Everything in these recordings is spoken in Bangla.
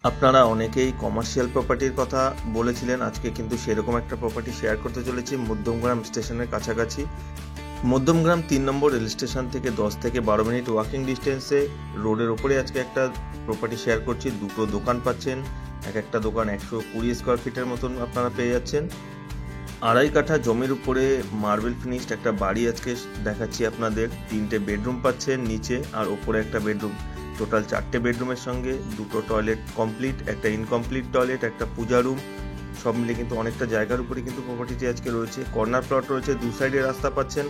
আপনারা অনেকেই কমার্শিয়াল প্রপার্টির কথা বলেছিলেন। আজকে কিন্তু সেরকম একটা প্রপার্টি শেয়ার করতে চলেছি মধ্যমগ্রাম স্টেশনের কাছাকাছি। মধ্যমগ্রাম ৩ নম্বর রেল স্টেশন থেকে 10 থেকে 12 মিনিট ওয়াকিং ডিস্টেন্সে রোডের ওপরে আজকে একটা প্রপার্টি শেয়ার করছি। দুটো দোকান পাচ্ছেন, একটা দোকান 120 স্কোয়ার ফিটের মতন আপনারা পেয়ে যাচ্ছেন। 2.5 কাঠা জমির উপরে মার্বেল ফিনিশড একটা বাড়ি আজকে দেখাচ্ছি আপনাদের। 3টে বেডরুম পাচ্ছেন নিচে আর ওপরে একটা বেডরুম। টোটাল 4টে বেডরুমের সঙ্গে 2টো টয়লেট কমপ্লিট, একটা ইনকমপ্লিট টয়লেট, একটা পূজা রুম, সব মিলে কিন্তু অনেকটা জায়গার উপরে কিন্তু প্রপার্টিটি আজকে রয়েছে। কর্নার প্লট রয়েছে, দু সাইডে রাস্তা পাচ্ছেন,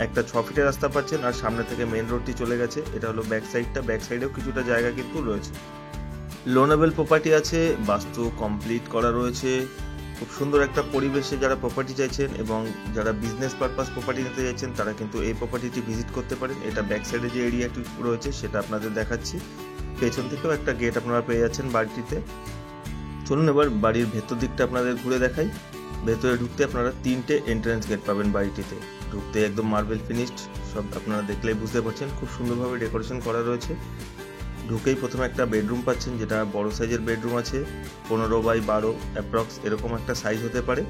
একটা 6 ফিটের রাস্তা পাচ্ছেন আর সামনে থেকে মেন রোডটি চলে গেছে। এটা হলো ব্যাক সাইডটা, ব্যাক সাইডেও কিছুটা জায়গা কিন্তু রয়েছে। লোনেবল প্রপার্টি আছে, বাস্তু কমপ্লিট করা রয়েছে। খুব সুন্দর একটা পরিবেশে যারা প্রপার্টি চাইছেন এবং যারা বিজনেস পারপাস প্রপার্টি নিতে চাইছেন তারা কিন্তু এই প্রপার্টিটি ভিজিট করতে পারেন। এটা ব্যাক সাইডে যে এরিয়াটি রয়েছে সেটা আপনাদের দেখাচ্ছি। পেছন থেকেও একটা গেট আপনারা পেয়ে যাচ্ছেন বাড়িটিতে। চলুন এবার বাড়ির ভেতর দিকটা আপনাদের ঘুরে দেখাই। ভেতরে ঢুকতে আপনারা 3টে এন্ট্রান্স গেট পাবেন বাড়িটিতে। ঢুকতে একদম মার্বেল ফিনিশড, সব আপনারা দেখলেই বুঝতে পারছেন। খুব সুন্দরভাবে ডেকোরেশন করা রয়েছে। ঢুকেই প্রথমে একটা বেডরুম পাচ্ছেন, যেটা বড় সাইজের বেডরুম আছে, 15x12 অ্যাপ্রক্স এরকম একটা সাইজ হতে পারে।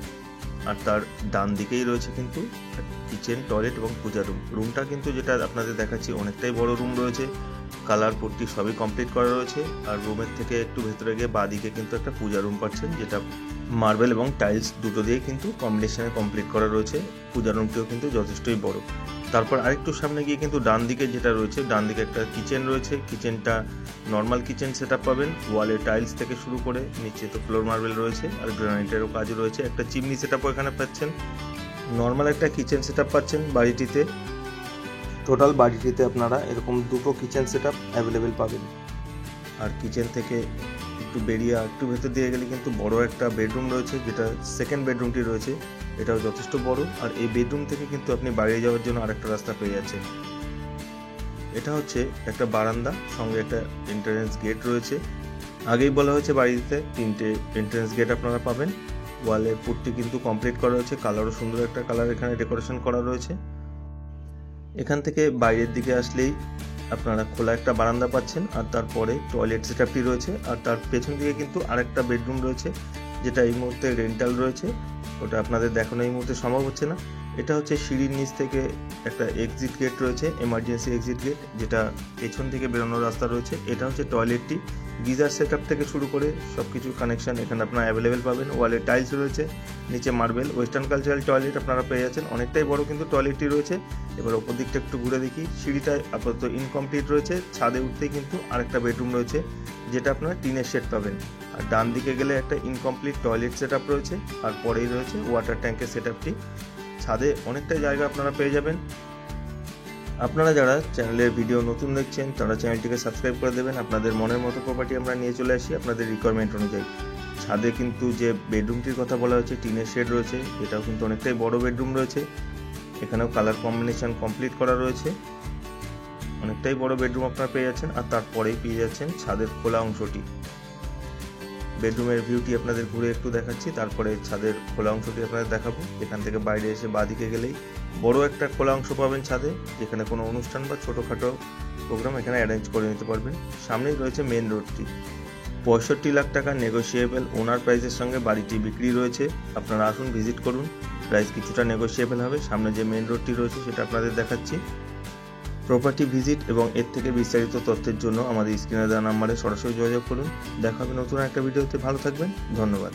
আর তার ডান দিকেই রয়েছে কিন্তু কিচেন, টয়লেট এবং পূজা রুম। রুমটা কিন্তু যেটা আপনাদের দেখাচ্ছি অনেকটাই বড় রুম রয়েছে, কালার পট্টি সবই কমপ্লিট করা রয়েছে। আর রুমের থেকে একটু ভেতরে গিয়ে বাঁদিকে কিন্তু একটা পূজা রুম পাচ্ছেন, যেটা মার্বেল এবং টাইলস দুটো দিয়ে কিন্তু কম্বিনেশনে কমপ্লিট করা রয়েছে। পূজা রুমটিও কিন্তু যথেষ্টই বড়। তারপর আরেকটু সামনে গিয়ে কিন্তু ডান দিকে যেটা রয়েছে, ডান দিকে একটা কিচেন রয়েছে। কিচেনটা নর্মাল কিচেন সেটআপ পাবেন, ওয়ালে টাইলস থেকে শুরু করে নিচে তো ফ্লোর মার্বেল রয়েছে আর গ্রানাইটেরও কাজ রয়েছে। একটা চিমনি সেটআপও এখানে পাচ্ছেন। নর্মাল একটা কিচেন সেটআপ পাচ্ছেন বাড়িটিতে। টোটাল বাড়িটিতে আপনারা এরকম দুটো কিচেন সেটআপ অ্যাভেলেবেল পাবেন। আর কিচেন থেকে একটু বেরিয়ে একটু ভেতর দিয়ে গেলে কিন্তু বড় একটা বেডরুম রয়েছে, যেটা সেকেন্ড বেডরুমটি রয়েছে, এটাও যথেষ্ট বড়। আর এই বেডরুম থেকে কিন্তু আপনি বাইরে যাওয়ার জন্য আরেকটা রাস্তা পেয়ে যাচ্ছেন। এটা হচ্ছে একটা বারান্দা, সঙ্গে একটা এন্ট্রান্স গেট রয়েছে। আগেই বলা হয়েছে বাড়িতে 3টে এন্ট্রান্স গেট আপনারা পাবেন। ওয়ালের পুটটি কিন্তু কমপ্লিট করা রয়েছে, কালারও সুন্দর একটা কালার এখানে ডেকোরেশন করা রয়েছে। এখান থেকে বাইরের দিকে আসলেই আপনারা খোলা একটা বারান্দা পাচ্ছেন আর তারপরে টয়লেট সেটআপটি রয়েছে। আর তার পেছন দিকে কিন্তু আরেকটা বেডরুম রয়েছে, যেটা এই মুহূর্তে রেন্টাল রয়েছে, ওটা আপনাদের দেখানো এই মুহূর্তে সম্ভব হচ্ছে না। এটা হচ্ছে সিঁড়ির নিচ থেকে একটা এক্সিট গেট রয়েছে, এমার্জেন্সি এক্সিট গেট, যেটা পেছন থেকে বেরোনোর রাস্তা রয়েছে। এটা হচ্ছে টয়লেটটি, গিজার সেটআপ থেকে শুরু করে সব কিছু কানেকশন এখানে আপনারা অ্যাভেলেবেল পাবেন। ওয়ালে টাইলস রয়েছে, নিচে মার্বেল। ওয়েস্টার্ন কালচারাল টয়লেট আপনারা পেয়ে যাচ্ছেন। অনেকটাই বড় কিন্তু টয়লেটটি রয়েছে। এবার ওপর দিকটা একটু ঘুরে দেখি। সিঁড়িটা আপাতত ইনকমপ্লিট রয়েছে। ছাদে উঠতেই কিন্তু আরেকটা বেডরুম রয়েছে, যেটা আপনারা টিনের শেড পাবেন। আর ডান দিকে গেলে একটা ইনকমপ্লিট টয়লেট সেটআপ রয়েছে আর পরেই রয়েছে ওয়াটার ট্যাঙ্কের সেটআপটি। ছাদে অনেকটাই জায়গা আপনারা পেয়ে যাবেন। আপনারা যারা চ্যানেলের ভিডিও নতুন দেখছেন তারা চ্যানেলটিকে সাবস্ক্রাইব করে দেবেন। আপনাদের মনের মতো প্রপার্টি আমরা নিয়ে চলে আসি আপনাদের রিকোয়ারমেন্ট অনুযায়ী। ছাদে কিন্তু যে বেডরুমটির কথা বলা হয়েছে, টিনের শেড রয়েছে, এটাও কিন্তু অনেকটাই বড় বেডরুম রয়েছে। এখানেও কালার কম্বিনেশন কমপ্লিট করা রয়েছে। অনেকটাই বড় বেডরুম আপনারা পেয়ে যাচ্ছেন। আর তারপরেই পেয়ে যাচ্ছেন ছাদের খোলা অংশটি। বেডরুমের ভিউটি আপনাদের ঘুরে একটু দেখাচ্ছি, তারপরে ছাদের খোলা অংশটি আপনাদের দেখাবো। এখান থেকে বাইরে এসে বাঁদিকে গেলেই বড় একটা খোলা অংশ পাবেন ছাদে, যেখানে কোনো অনুষ্ঠান বা ছোটোখাটো প্রোগ্রাম এখানে অ্যারেঞ্জ করে নিতে পারবেন। সামনেই রয়েছে মেন রোডটি। 65 লাখ টাকা নেগোশিয়েবল ওনার প্রাইসের সঙ্গে বাড়িটি বিক্রি রয়েছে। আপনারা আসুন, ভিজিট করুন, প্রাইস কিছুটা নেগোশিয়েবল হবে। সামনে যে মেন রোডটি রয়েছে সেটা আপনাদের দেখাচ্ছি। প্রপার্টি ভিজিট এবং এর থেকে বিস্তারিত তথ্যের জন্য আমাদের স্ক্রিনে দেওয়া নাম্বারে সরাসরি যোগাযোগ করুন। দেখা হবে নতুন একটা ভিডিওতে। ভালো থাকবেন, ধন্যবাদ।